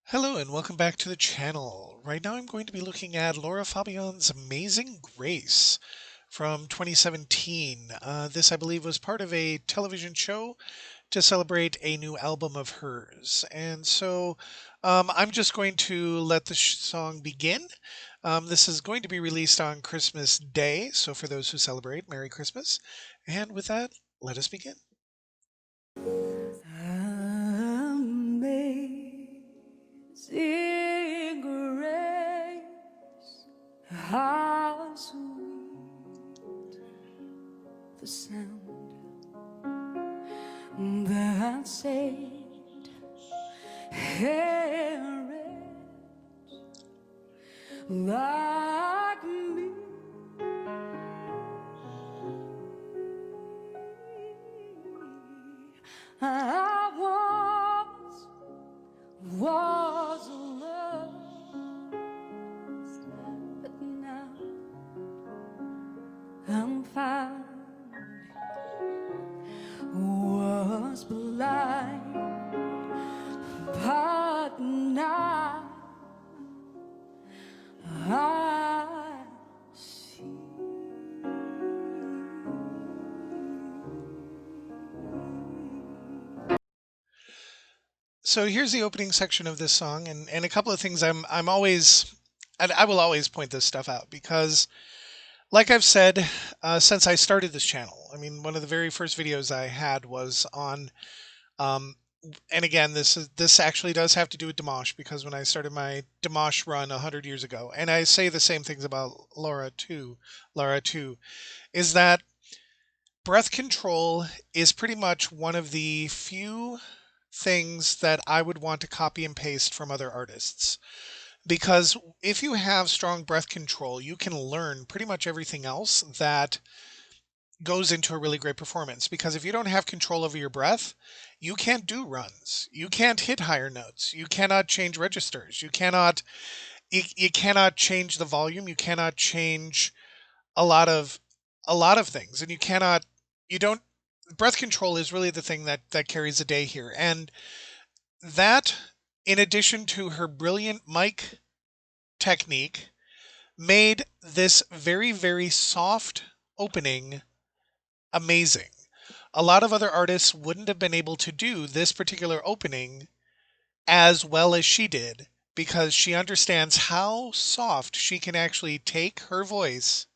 Hello and welcome back to the channel. Right now I'm going to be looking at Laura Fabian's Amazing Grace from 2017. This, I believe, was part of a television show to celebrate a new album of hers. And so I'm just going to let the song begin. This is going to be released on Christmas Day, so for those who celebrate, Merry Christmas. And with that, let us begin. Amazing grace, how sweet the sound that saved a wretch like me. I was lost, but now I'm found. Was blind, but now I see. So here's the opening section of this song, and a couple of things I'm always, and I will always point this stuff out because, like I've said, since I started this channel, I mean, one of the very first videos I had was on, and again, this actually does have to do with Dimash because when I started my Dimash run 100 years ago, and I say the same things about Lara too, is that breath control is pretty much one of the few things that I would want to copy and paste from other artists. Because if you have strong breath control, you can learn pretty much everything else that goes into a really great performance. Because if you don't have control over your breath, you can't do runs. You can't hit higher notes. You cannot change registers. You cannot change the volume. You cannot change a lot of things. And you don't breath control is really the thing that carries the day here. And that, in addition to her brilliant mic technique, made this very, very soft opening amazing. A lot of other artists wouldn't have been able to do this particular opening as well as she did because she understands how soft she can actually take her voice.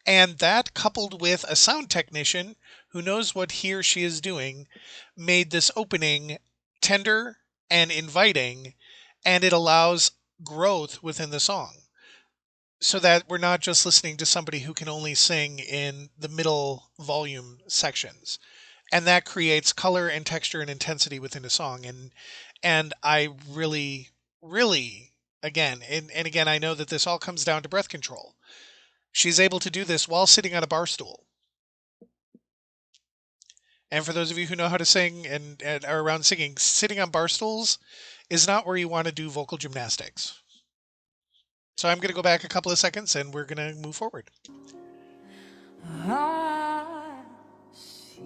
And that, coupled with a sound technician who knows what he or she is doing, made this opening tender and inviting, and it allows growth within the song. So that we're not just listening to somebody who can only sing in the middle volume sections. And that creates color and texture and intensity within a song. And I really, really, again, and again, I know that this all comes down to breath control. She's able to do this while sitting on a bar stool. And for those of you who know how to sing and are around singing, sitting on bar stools is not where you want to do vocal gymnastics. So I'm going to go back a couple of seconds and we're going to move forward. I see.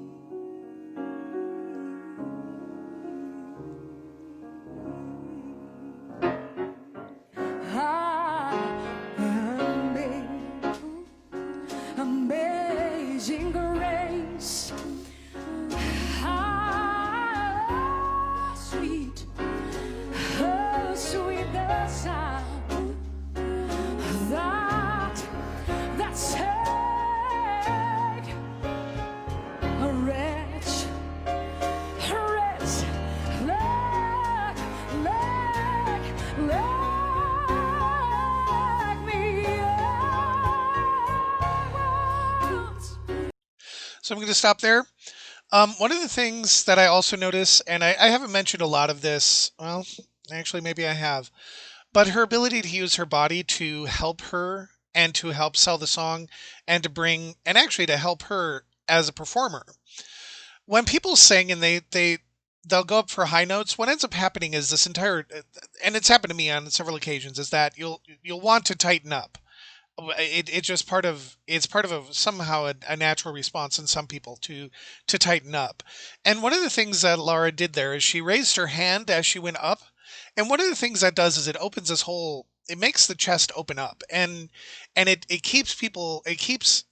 Amazing grace, how sweet, how sweet the sound that saved a wretch like me. So I'm going to stop there. One of the things that I also notice, and I haven't mentioned a lot of this, well, actually maybe I have, but her ability to use her body to help her and to help sell the song and to bring, and actually to help her as a performer. When people sing and they'll go up for high notes, what ends up happening is this entire, and it's happened to me on several occasions, is that you'll want to tighten up. It just part of a, somehow a natural response in some people to tighten up. And one of the things that Lara did there is she raised her hand as she went up, and one of the things that does is it opens this whole, it makes the chest open up, and it keeps people, it keeps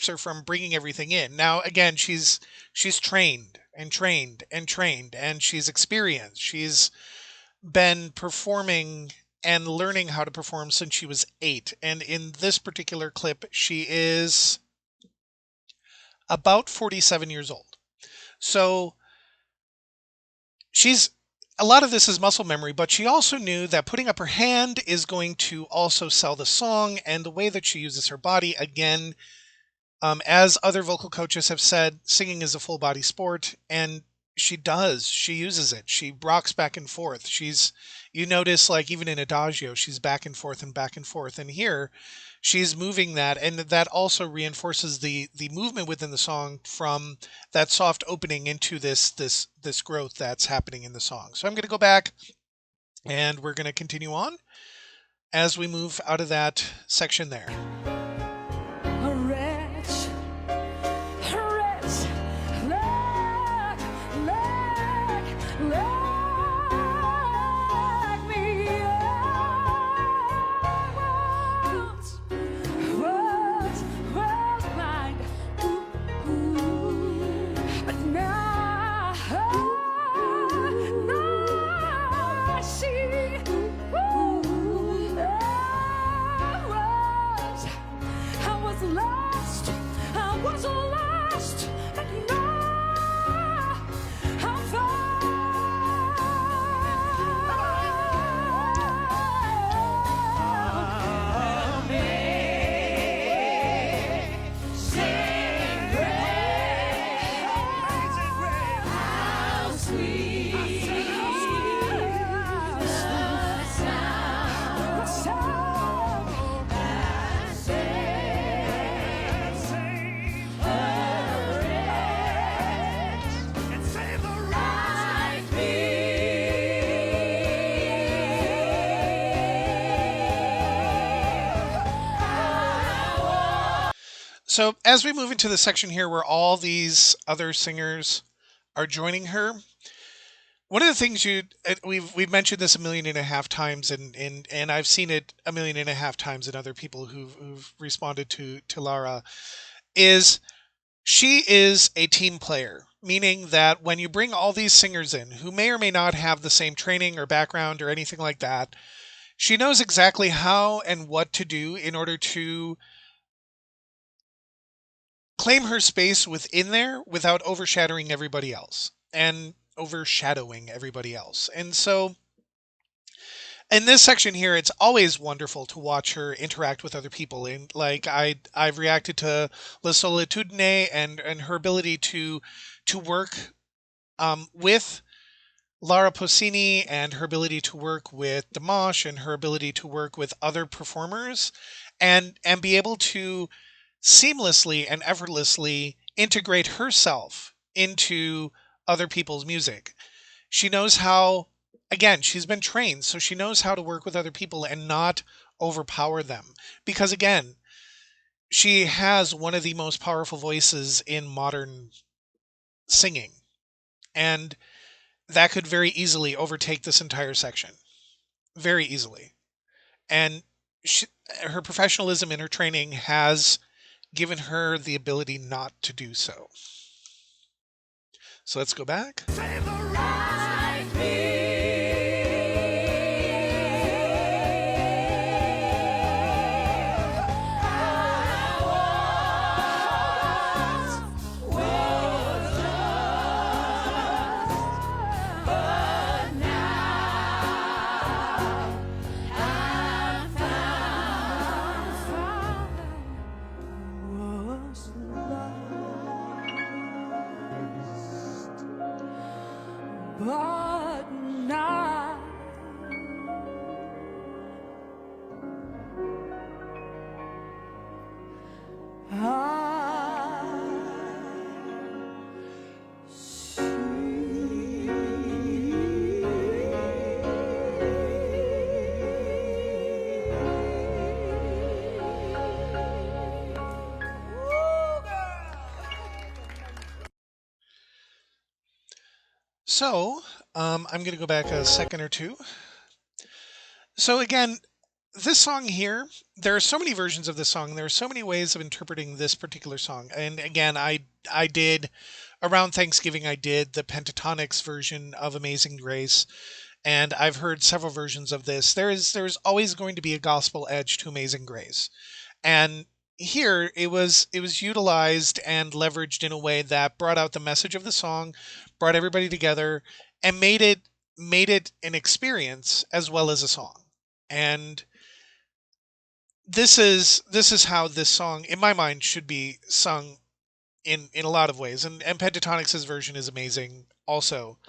her from bringing everything in. Now again, she's trained and trained and trained, and she's experienced. She's been performing and learning how to perform since she was 8. And in this particular clip, she is about 47 years old. So she's, a lot of this is muscle memory, but she also knew that putting up her hand is going to also sell the song, and the way that she uses her body, again, as other vocal coaches have said, singing is a full body sport, and she does. She uses it. She rocks back and forth. You notice, like, even in Adagio, she's back and forth and back and forth. And here, she's moving that, and that also reinforces the movement within the song from that soft opening into this growth that's happening in the song. So I'm going to go back, and we're going to continue on as we move out of that section there. A wretch, like, me. Was blind, but now I see. I was lost, but now I'm found. Amazing grace, how sweet the sound that saved a wretch like me. So as we move into the section here where all these other singers are joining her, one of the things we've mentioned this 1.5 million times, and I've seen it 1.5 million times in other people who've responded to Lara, is she is a team player, meaning that when you bring all these singers in who may or may not have the same training or background or anything like that, she knows exactly how and what to do in order to claim her space within there without overshadowing everybody else. And so in this section here, it's always wonderful to watch her interact with other people. And like I've reacted to La Solitudine and her ability to work with Lara Pausini, and her ability to work with Dimash, and her ability to work with other performers, and be able to seamlessly and effortlessly integrate herself into other people's music. She knows how, again, she's been trained, so she knows how to work with other people and not overpower them. Because again, she has one of the most powerful voices in modern singing. And that could very easily overtake this entire section. Very easily. And her professionalism and her training has given her the ability not to do so. So let's go back. But now I So, I'm going to go back a second or two. So again, this song here, there are so many versions of this song. There are so many ways of interpreting this particular song. And again, I did around Thanksgiving. I did the Pentatonics version of Amazing Grace, and I've heard several versions of this. There's always going to be a gospel edge to Amazing Grace, and here it was utilized and leveraged in a way that brought out the message of the song, brought everybody together, and made it an experience as well as a song. And this is how this song in my mind should be sung in a lot of ways. And Pentatonics' version is amazing also.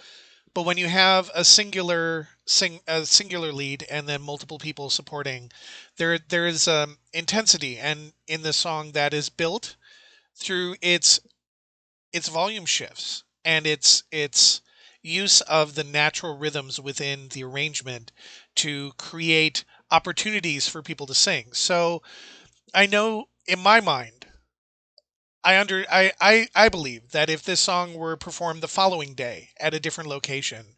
But when you have a singular lead and then multiple people supporting, there is intensity and in the song that is built through its volume shifts and its use of the natural rhythms within the arrangement to create opportunities for people to sing. So I know in my mind, I believe that if this song were performed the following day at a different location,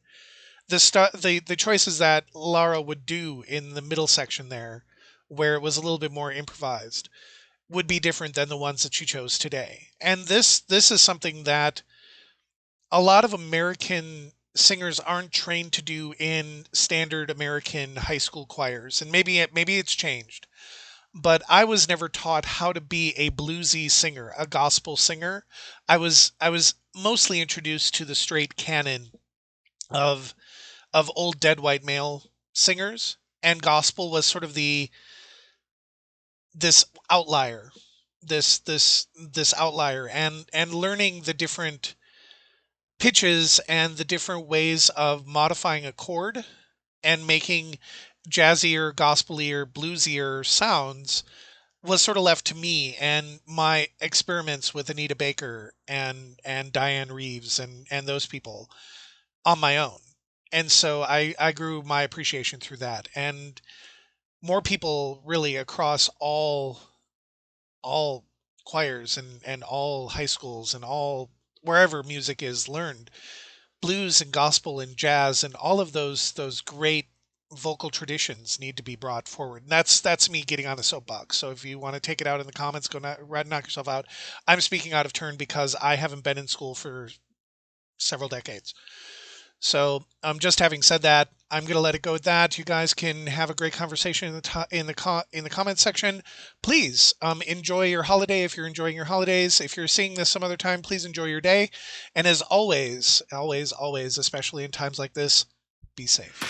the choices that Lara would do in the middle section there, where it was a little bit more improvised, would be different than the ones that she chose today. And this is something that a lot of American singers aren't trained to do in standard American high school choirs. And maybe it's changed, but I was never taught how to be a bluesy singer, a gospel singer. I was mostly introduced to the straight canon of old dead white male singers, and gospel was sort of the this outlier, this outlier, and learning the different pitches and the different ways of modifying a chord and making jazzier, gospelier, bluesier sounds was sort of left to me and my experiments with Anita Baker and Diane Reeves and those people on my own. And so I grew my appreciation through that. And more people really across all choirs and all high schools and all wherever music is learned blues and gospel and jazz and all of those great vocal traditions need to be brought forward. And that's me getting on a soapbox. So if you want to take it out in the comments, go knock yourself out. I'm speaking out of turn because I haven't been in school for several decades. So, just having said that, I'm going to let it go at that. You guys can have a great conversation in the comments section. Please enjoy your holiday if you're enjoying your holidays. If you're seeing this some other time, please enjoy your day. And as always, always, always, especially in times like this, be safe.